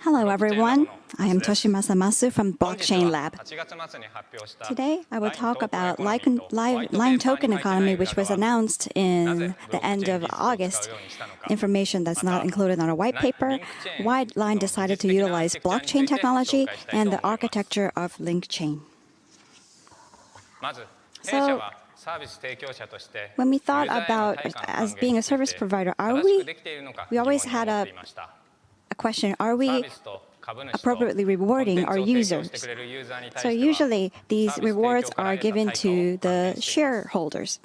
Hello everyone, I am Toshimasa Nasu from Blockchain Lab. Today I will talk about line token economy, which was announced in the end of August. Information that's not included on our white paper, why Line decided to utilize blockchain technology and the architecture of link chain. So, when we thought about as being a service provider, we always had a question, are we appropriately rewarding our users? So usually these rewards are given to the shareholders.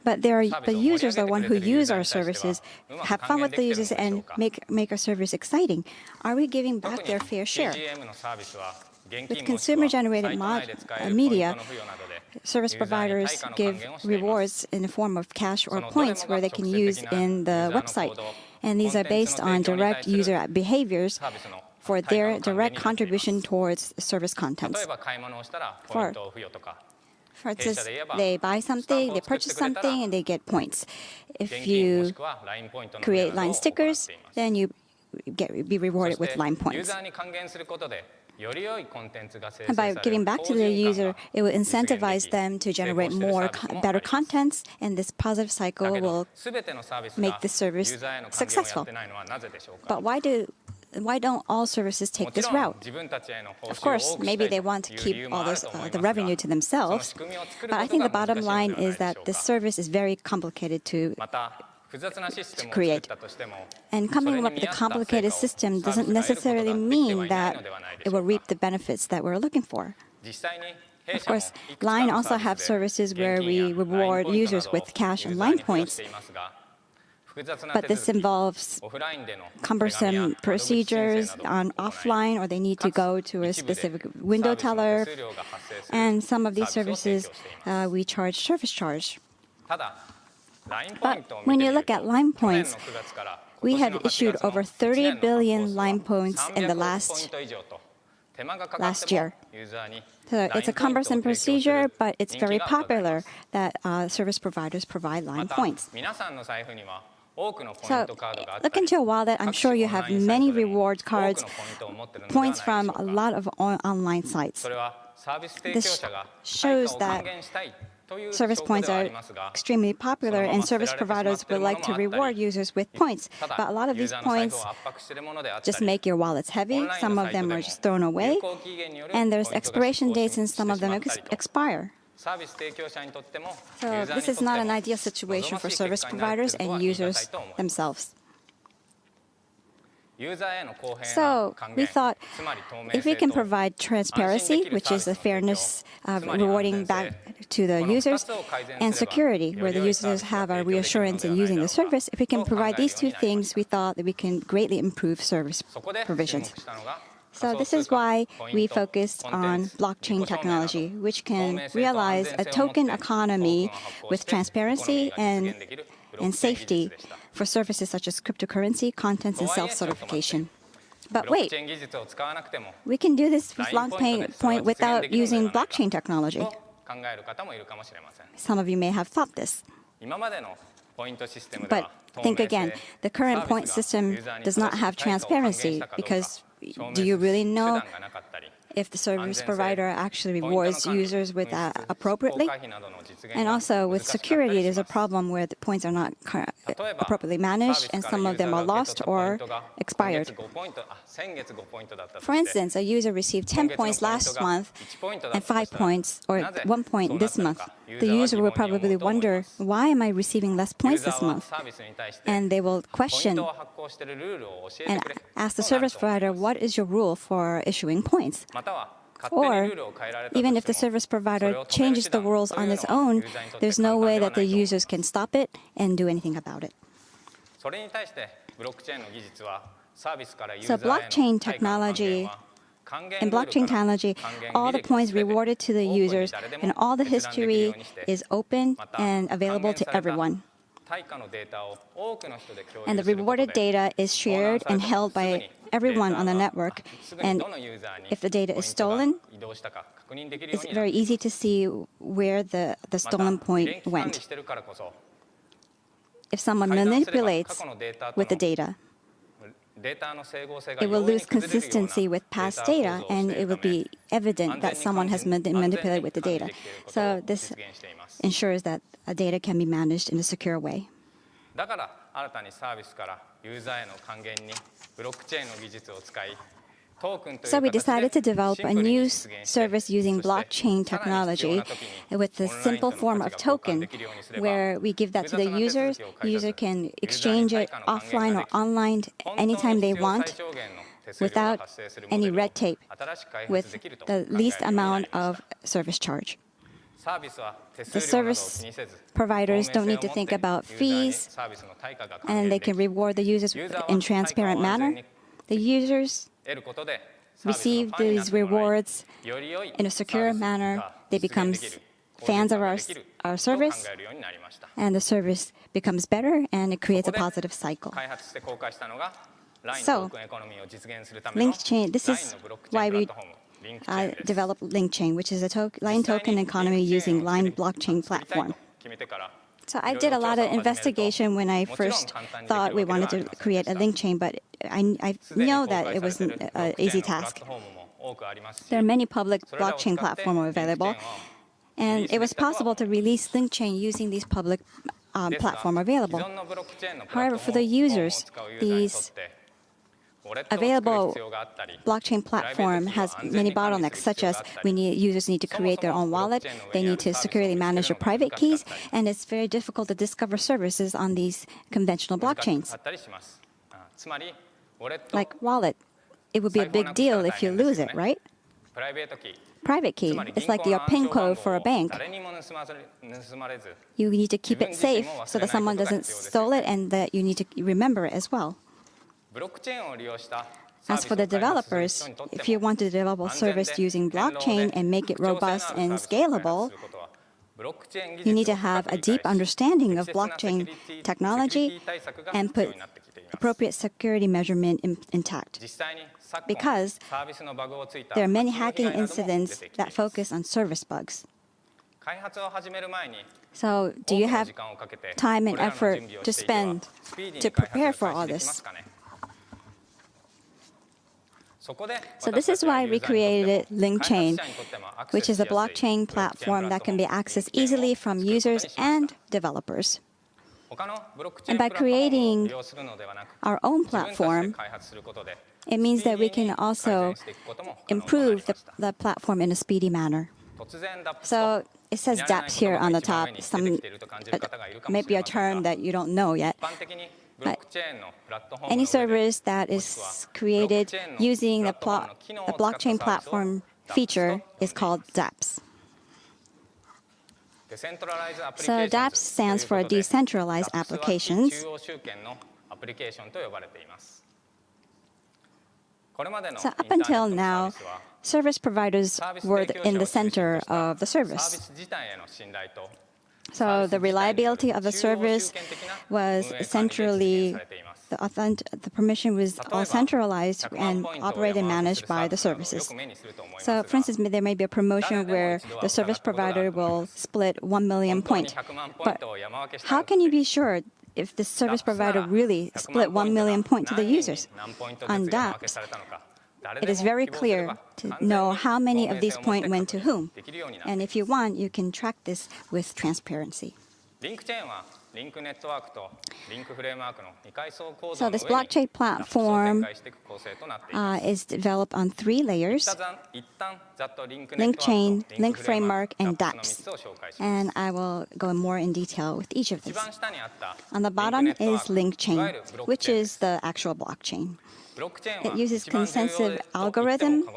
But the users are the one who use our services, have fun with the users, and make our service exciting. Are we giving back their fair share? With consumer-generated media, service providers give rewards in the form of cash or points where they can use in the website. And these are based on direct user behaviors for their direct contribution towards service contents. For instance, they buy something, they purchase something, and they get points. If you create line stickers, then you be rewarded with line points. And by giving back to the user, it will incentivize them to generate better contents, and this positive cycle will make the service successful. But why don't all services take this route? Of course, maybe they want to keep all the revenue to themselves, but I think the bottom line is that this service is very complicated to create. And coming up with a complicated system doesn't necessarily mean that it will reap the benefits that we're looking for. Of course, Line also have services where we reward users with cash and line points. But this involves cumbersome procedures on offline, or they need to go to a specific window teller. And some of these services, we charge service charge. But when you look at line points, we have issued over 30 billion line points in the last year. So it's a cumbersome procedure, but it's very popular that service providers provide line points. So look into a wallet. I'm sure you have many reward cards, points from a lot of online sites. This shows that service points are extremely popular, and service providers would like to reward users with points. But a lot of these points just make your wallets heavy. Some of them are just thrown away, and there's expiration dates, and some of them expire. So this is not an ideal situation for service providers and users themselves. So we thought if we can provide transparency, which is the fairness of rewarding back to the users, and security, where the users have a reassurance in using the service, if we can provide these two things, we thought that we can greatly improve service provisions. So this is why we focused on blockchain technology, which can realize a token economy with transparency and safety for services such as cryptocurrency, contents, and self-certification. But wait, we can do this with long point without using blockchain technology. Some of you may have thought this. But think again, the current point system does not have transparency, because do you really know if the service provider actually rewards users with that appropriately? And also with security, there's a problem where the points are not appropriately managed, and some of them are lost or expired. For instance, a user received 10 points last month and 5 points or 1 point this month. The user will probably wonder, why am I receiving less points this month? And they will question and ask the service provider, what is your rule for issuing points? Or even if the service provider changes the rules on its own, there's no way that the users can stop it and do anything about it. So blockchain technology, in blockchain technology, all the points rewarded to the users and all the history is open and available to everyone. And the rewarded data is shared and held by everyone on the network. And if the data is stolen, it's very easy to see where the stolen point went. if someone manipulates with the data, it will lose consistency with past data, and it will be evident that someone has manipulated with the data. So this ensures that data can be managed in a secure way. So we decided to develop a new service using blockchain technology with a simple form of token where we give that to the user. The user can exchange it offline or online anytime they want without any red tape, with the least amount of service charge. The service providers don't need to think about fees, and they can reward the users in a transparent manner. The users receive these rewards in a secure manner. They become fans of our service, and the service becomes better, and it creates a positive cycle. So, link chain, this is why we developed link chain, which is a line token economy using Line blockchain platform. So I did a lot of investigation when I first thought we wanted to create a link chain, but I know that it wasn't an easy task. There are many public blockchain platforms available, and it was possible to release link chain using these public platforms available. However, for the users, these available blockchain platform has many bottlenecks, such as users need to create their own wallet, they need to securely manage their private keys, and it's very difficult to discover services on these conventional blockchains. Like wallet, it would be a big deal if you lose it, right? Private key, it's like your PIN code for a bank. You need to keep it safe so that someone doesn't steal it, and that you need to remember it as well. As for the developers, if you want to develop a service using blockchain and make it robust and scalable, you need to have a deep understanding of blockchain technology and put appropriate security measurement intact. Because there are many hacking incidents that focus on service bugs. So, do you have time and effort to spend to prepare for all this? So this is why we created LinkChain, which is a blockchain platform that can be accessed easily from users and developers. And by creating our own platform, it means that we can also improve the platform in a speedy manner. So it says dApps here on the top. Maybe a term that you don't know yet. But any service that is created using the blockchain platform feature is called dApps. So dApps stands for Decentralized Applications. So up until now, service providers were in the center of the service. So the reliability of the service was centrally, the permission was all centralized and operated and managed by the services. So for instance, there may be a promotion where the service provider will split 1 million points. But how can you be sure if the service provider really split 1 million points to the users? On dApps, it is very clear to know how many of these points went to whom. And if you want, you can track this with transparency. So this blockchain platform is developed on 3 layers: LinkChain, Link Framework, and dApps. And I will go more in detail with each of these. On the bottom is LinkChain, which is the actual blockchain. It uses consensus algorithm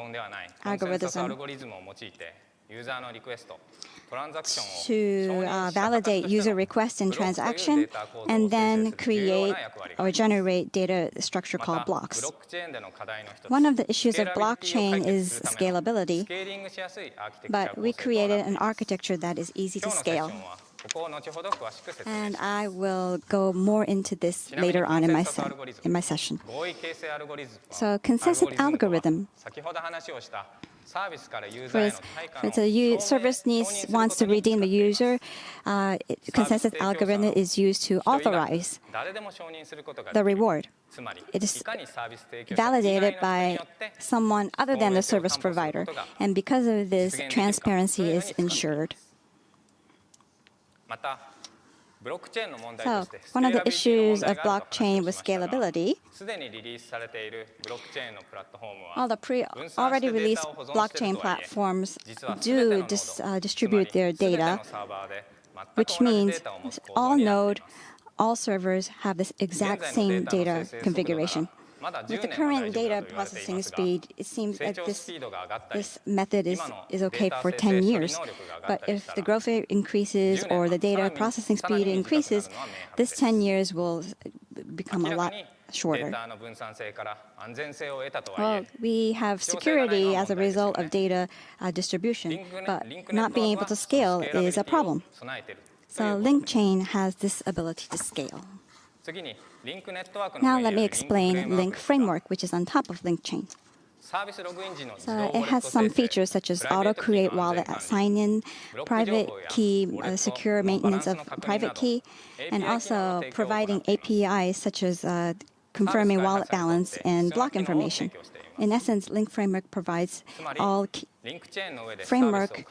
to validate user requests and transaction, and then create or generate data structure called blocks. One of the issues of blockchain is scalability, but we created an architecture that is easy to scale. And I will go more into this later on in my session. So consensus algorithm If the service wants to redeem the user, consensus algorithm is used to authorize the reward. It is validated by someone other than the service provider, and because of this, transparency is ensured. So, one of the issues of blockchain was scalability. All the already released blockchain platforms do distribute their data, which means all servers have this exact same data configuration. With the current data processing speed, it seems that this method is okay for 10 years. But if the growth rate increases or the data processing speed increases, this 10 years will become a lot shorter. Well, we have security as a result of data distribution, but not being able to scale is a problem. So LinkChain has this ability to scale. Now let me explain Link Framework, which is on top of LinkChain. So it has some features such as auto-create wallet sign-in, private key, secure maintenance of private key, and also providing APIs such as confirming wallet balance and block information. In essence, Link Framework provides all framework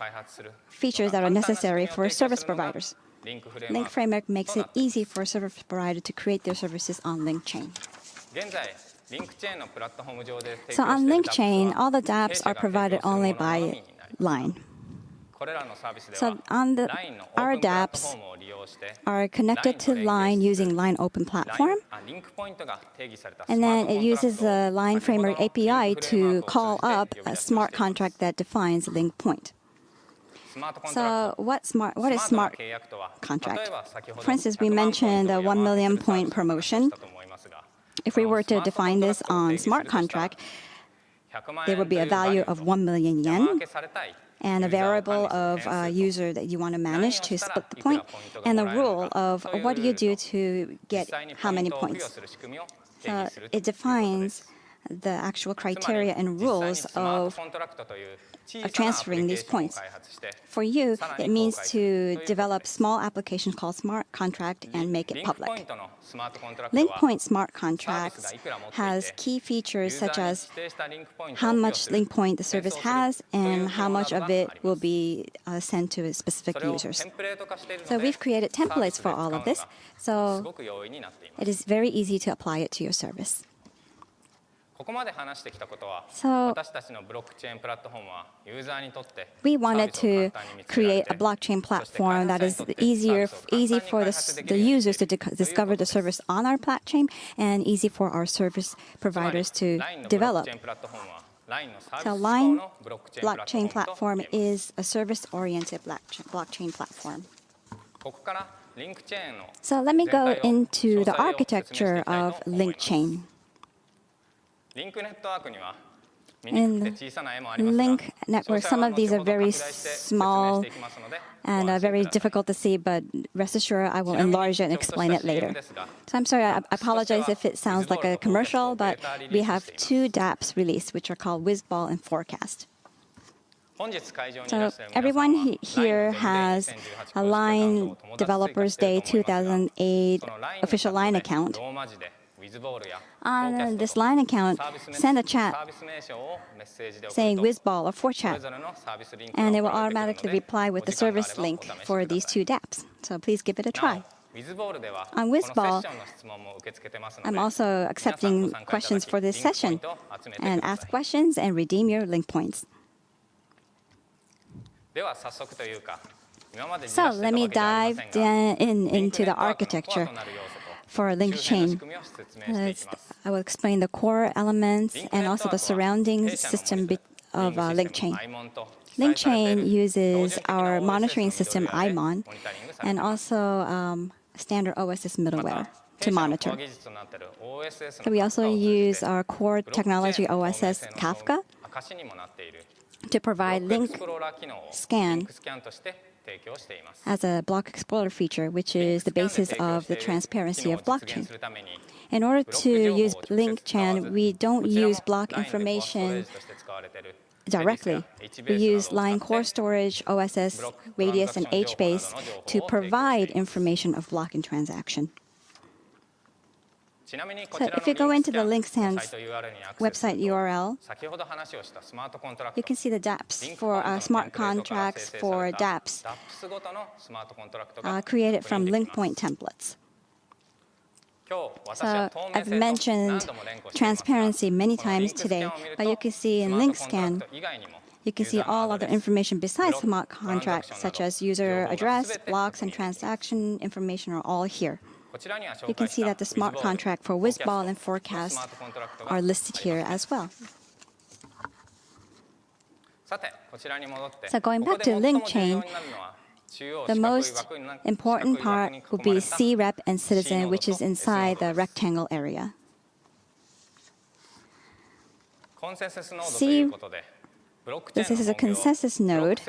features that are necessary for service providers. Link Framework makes it easy for a service provider to create their services on LinkChain. So on LinkChain, all the dApps are provided only by Line. So our dApps are connected to Line using Line Open Platform. And then it uses the Line Framework API to call up a smart contract that defines link point. So what is smart contract? For instance, we mentioned the 1 million point promotion. If we were to define this on smart contract, there would be a value of 1 million yen and a variable of user that you want to manage to split the point, and the rule of what do you do to get how many points. So it defines the actual criteria and rules of transferring these points. For you, it means to develop small applications called smart contract and make it public. LinkPoint smart contracts has key features such as how much link point the service has and how much of it will be sent to specific users. So we've created templates for all of this, so it is very easy to apply it to your service. So we wanted to create a blockchain platform that is easy for the users to discover the service on our blockchain and easy for our service providers to develop. So Line blockchain platform is a service-oriented blockchain platform. So let me go into the architecture of LinkChain. In Link Network, some of these are very small and very difficult to see, but rest assured I will enlarge it and explain it later. So I'm sorry, I apologize if it sounds like a commercial, but we have two dApps released, which are called WizBall and Forecast. So everyone here has a Line Developers Day 2008 official Line account. On this Line account, send a chat saying WizBall or ForChat, and it will automatically reply with the service link for these two dApps. So please give it a try. On WizBall, I'm also accepting questions for this session, and ask questions and redeem your link points. So let me dive into the architecture for LinkChain. I will explain the core elements and also the surrounding system of LinkChain. LinkChain uses our monitoring system, IMON, and also standard OSS middleware to monitor. So we also use our core technology OSS Kafka to provide link scan as a block explorer feature, which is the basis of the transparency of blockchain. In order to use LinkChain, we don't use block information directly. We use line core storage, OSS, radius, and HBase to provide information of block and transaction. So if you go into the LinkScan's website URL, you can see the dApps for smart contracts for dApps created from link point templates. So I've mentioned transparency many times today, but you can see in LinkScan, you can see all other information besides smart contracts, such as user address, blocks, and transaction information are all here. You can see that the smart contract for WizBall and Forecast are listed here as well. So going back to link chain, the most important part will be CREP and Citizen, which is inside the rectangle area. This is a consensus node.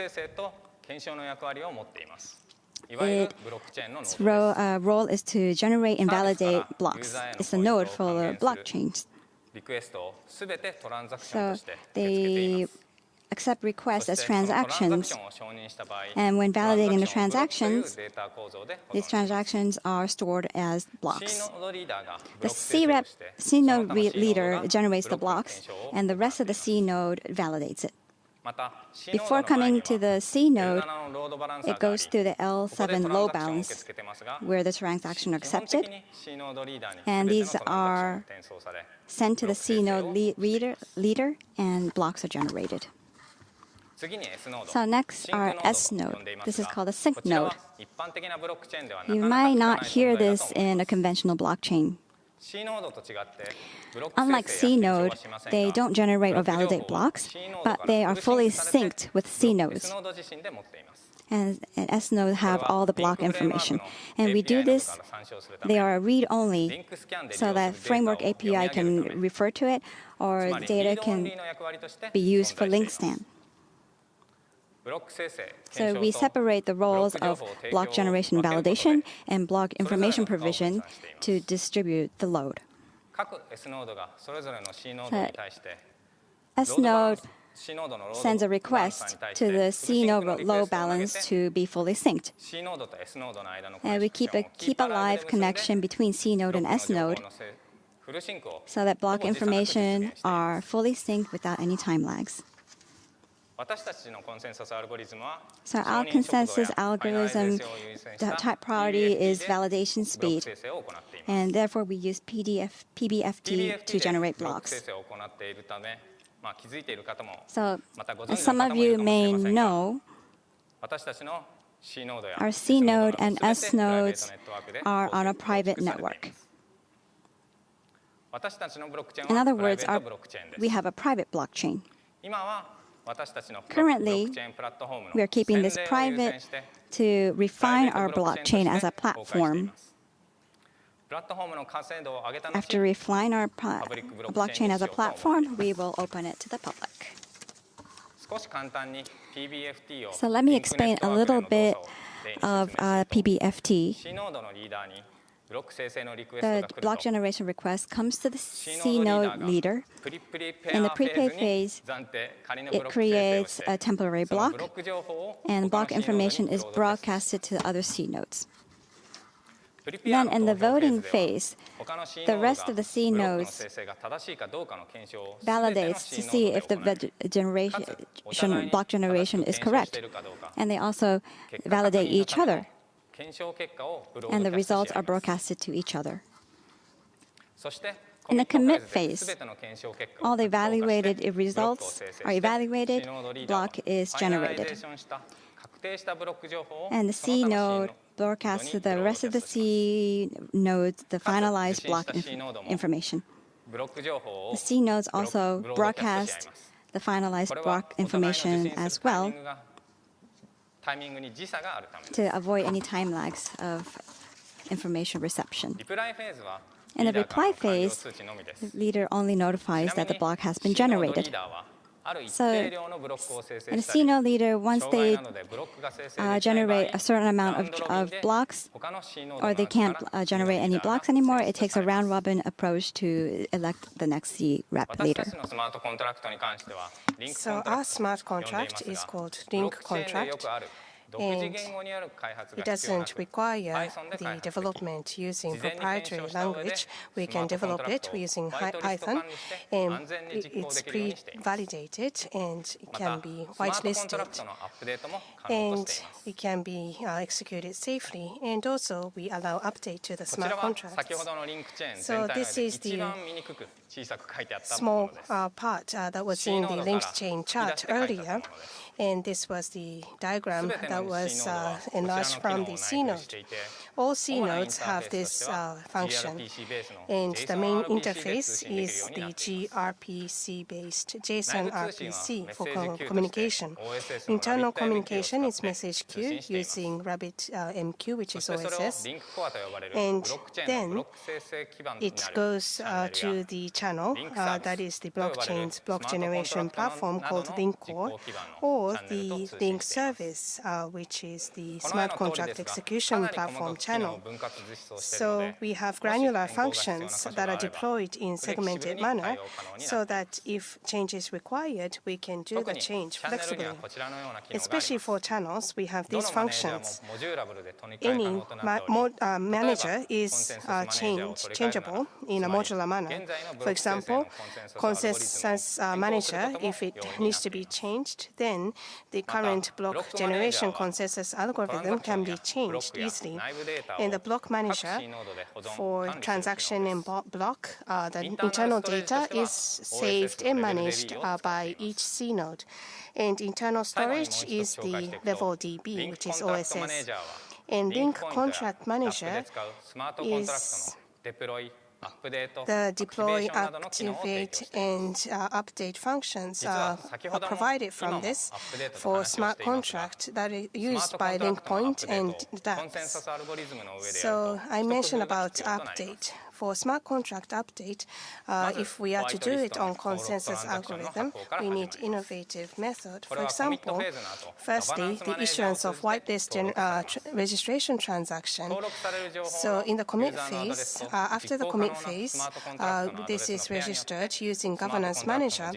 Its role is to generate and validate blocks. It's a node for the blockchains. So they accept requests as transactions. And when validating the transactions, these transactions are stored as blocks. The C node leader generates the blocks, and the rest of the C node validates it. Before coming to the C node, it goes through the L7 load balance, where the transactions are accepted, and these are sent to the C node leader, and blocks are generated. So next are S node. This is called a sync node. You might not hear this in a conventional blockchain. Unlike C node, they don't generate or validate blocks, but they are fully synced with C nodes. And S node have all the block information. And we do this, they are read-only, so that Framework API can refer to it, or data can be used for LinkScan. So we separate the roles of block generation validation and block information provision to distribute the load. S node sends a request to the C node load balance to be fully synced. And we keep a live connection between C node and S node so that block information are fully synced without any time lags. So our consensus algorithm, the top priority is validation speed, and therefore we use PBFT to generate blocks. So as some of you may know, our C node and S nodes are on a private network. In other words, we have a private blockchain. Currently, we are keeping this private to refine our blockchain as a platform. After refining our blockchain as a platform, we will open it to the public. So let me explain a little bit of PBFT. The block generation request comes to the C node leader. In the prepaid phase, it creates a temporary block, and block information is broadcasted to the other C nodes. Then in the voting phase, the rest of the C nodes validates to see if the block generation is correct. And they also validate each other. And the results are broadcasted to each other. In the commit phase, all the evaluated results are evaluated, block is generated. And the C node broadcasts to the rest of the C nodes the finalized block information. The C nodes also broadcast the finalized block information as well, to avoid any time lags of information reception. In the reply phase, the leader only notifies that the block has been generated. So, in a C node leader, once they generate a certain amount of blocks, or they can't generate any blocks anymore, it takes a round-robin approach to elect the next C rep leader. So our smart contract is called link contract, and it doesn't require the development using proprietary language. We can develop it using Python, and it's pre-validated, and it can be whitelisted, and it can be executed safely, and also we allow update to the smart contracts. So this is the small part that was in the linked chain chart earlier. And this was the diagram that was enlarged from the C node. All C nodes have this function. And the main interface is the gRPC-based JSON RPC for communication. Internal communication is message queue using RabbitMQ, which is OSS. And then it goes to the channel, that is the blockchain's block generation platform called LinkCore, or the link service, which is the smart contract execution platform channel. So we have granular functions that are deployed in segmented manner, so that if change is required, we can do the change flexibly. Especially for channels, we have these functions. Any manager is changeable in a modular manner. For example, consensus manager, if it needs to be changed, then the current block generation consensus algorithm can be changed easily. And the block manager for transaction and block, the internal data is saved and managed by each C node. And internal storage is the level DB, which is OSS. And link contract manager is the deploy, activate, and update functions are provided from this for smart contract that is used by LinkPoint and DAX. So I mentioned about update. For smart contract update, if we are to do it on consensus algorithm, we need innovative method. For example, firstly, the issuance of whitelist registration transaction. So in the commit phase, after the commit phase, this is registered using governance manager,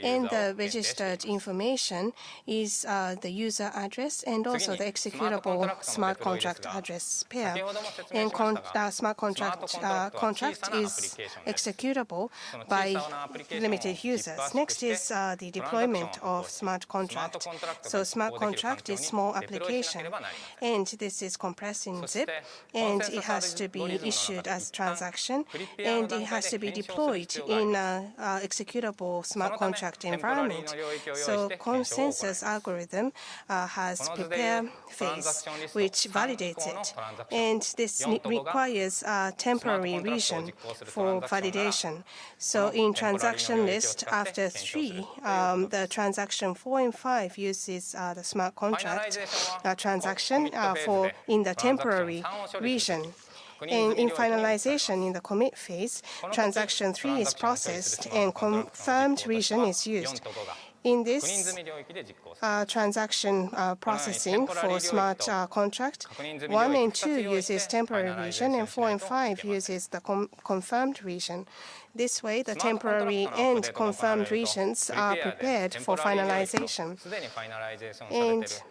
and the registered information is the user address and also the executable smart contract address pair. And smart contract is executable by limited users. Next is the deployment of smart contract. So smart contract is small application, and this is compressed in zip, and it has to be issued as transaction, and it has to be deployed in an executable smart contract environment. So consensus algorithm has prepare phase, which validates it, and this requires a temporary region for validation. So in transaction list after 3, the transaction 4 and 5 uses the smart contract transaction in the temporary region. And in finalization, in the commit phase, transaction 3 is processed and confirmed region is used. In this transaction processing for smart contract, 1 and 2 uses temporary region, and 4 and 5 uses the confirmed region. This way, the temporary and confirmed regions are prepared for finalization. And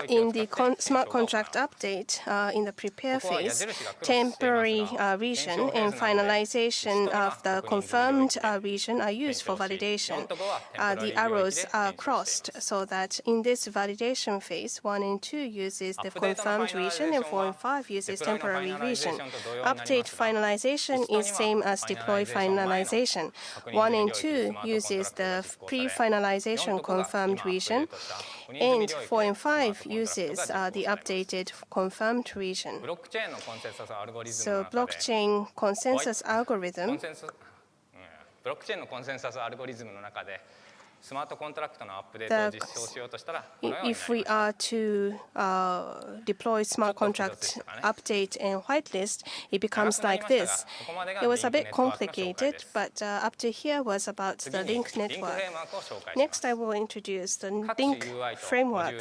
in the smart contract update, in the prepare phase, temporary region and finalization of the confirmed region are used for validation. The arrows are crossed so that in this validation phase, 1 and 2 uses the confirmed region and 4 and 5 uses temporary region. Update finalization is same as deploy finalization. 1 and 2 uses the pre-finalization confirmed region, and 4 and 5 uses the updated confirmed region. So blockchain consensus algorithm if we are to deploy smart contract update and whitelist, it becomes like this. It was a bit complicated, but up to here was about the link network. Next, I will introduce the link framework.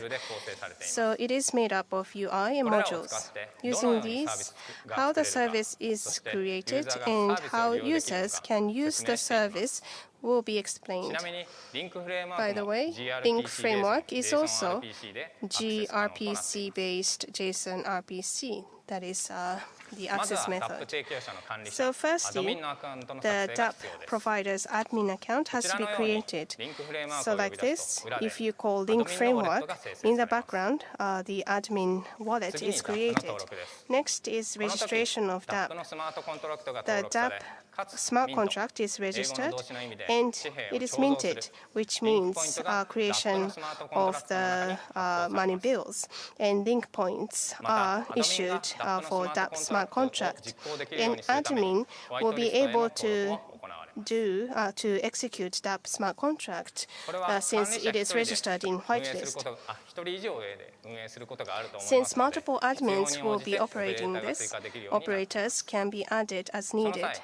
So it is made up of UI and modules. Using these, how the service is created and how users can use the service will be explained. By the way, link framework is also gRPC-based JSON RPC. That is the access method. So firstly, the DApp provider's admin account has to be created. So like this, if you call link framework, in the background, the admin wallet is created. Next is registration of DApp. The DApp smart contract is registered and it is minted, which means creation of the money bills, and link points are issued for DApp smart contract. And admin will be able to execute DApp smart contract since it is registered in whitelist. Since multiple admins will be operating this, operators can be added as needed.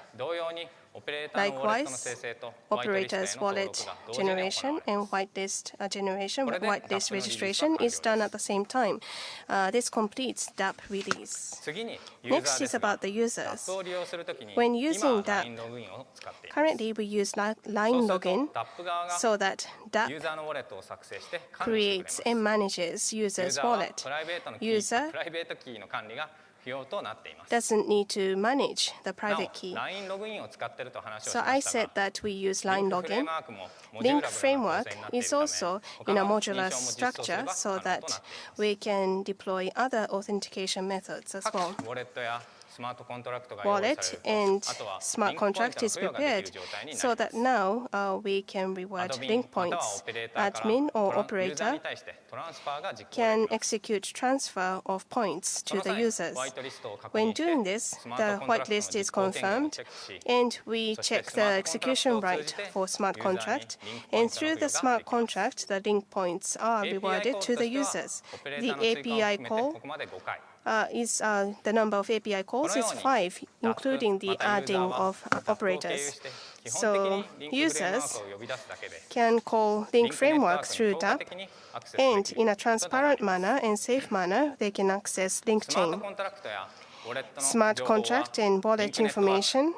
Likewise, operators' wallet generation and whitelist generation, whitelist registration is done at the same time. This completes DApp release. Next is about the users. When using DApp, currently we use line login so that DApp creates and manages user's wallet. User doesn't need to manage the private key. So I said that we use line login. Link framework is also in a modular structure so that we can deploy other authentication methods as well. Wallet and smart contract is prepared so that now we can reward link points. Admin or operator can execute transfer of points to the users. When doing this, the whitelist is confirmed and we check the execution right for smart contract, and through the smart contract the link points are rewarded to the users. The API call the number of API calls is 5, including the adding of operators. So users can call link framework through DApp, and in a transparent manner and safe manner, they can access link chain. Smart contract and wallet information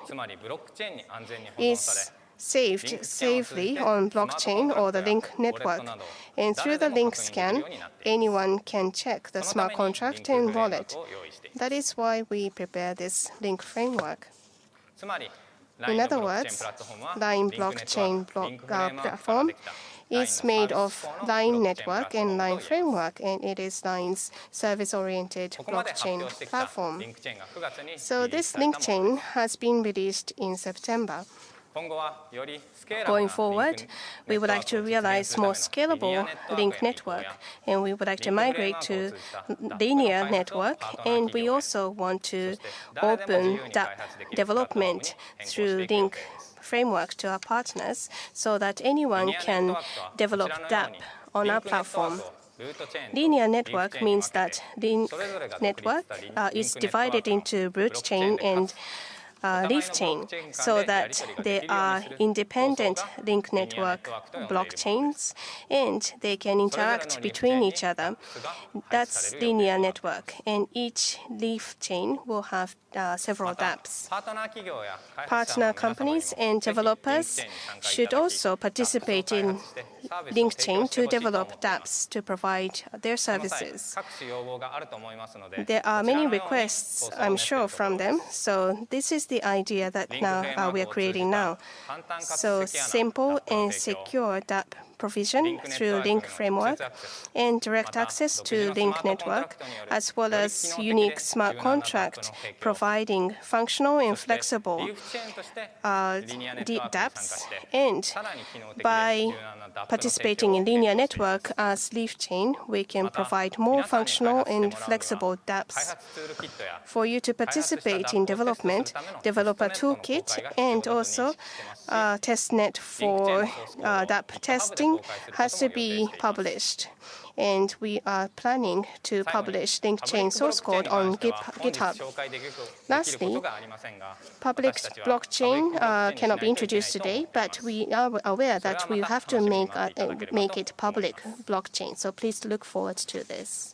is saved safely on blockchain or the link network. And through the link scan, anyone can check the smart contract and wallet. That is why we prepare this link framework. In other words, LINE blockchain platform is made of LINE network and LINE framework, and it is LINE's service-oriented blockchain platform. So this link chain has been released in September. Going forward, we would like to realize more scalable link network, and we would like to migrate to linear network, and we also want to open DApp development through link framework to our partners so that anyone can develop DApp on our platform. Linear network means that link network is divided into root chain and leaf chain, so that they are independent link network blockchains and they can interact between each other. That's linear network, and each leaf chain will have several dApps. Partner companies and developers should also participate in link chain to develop dApps to provide their services. There are many requests, I'm sure, from them. So this is the idea that now we are creating now. So simple and secure dApp provision through link framework and direct access to link network, as well as unique smart contract providing functional and flexible dApps. And by participating in linear network as leaf chain, we can provide more functional and flexible dApps. For you to participate in development, developer toolkit and also testnet for dApp testing link has to be published. And we are planning to publish link chain source code on GitHub. Lastly, public blockchain cannot be introduced today, but we are aware that we have to make it public blockchain. So please look forward to this.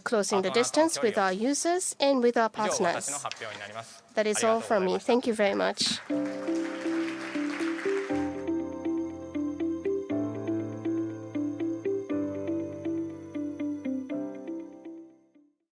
Closing the distance with our users and with our partners. That is all from me. Thank you very much.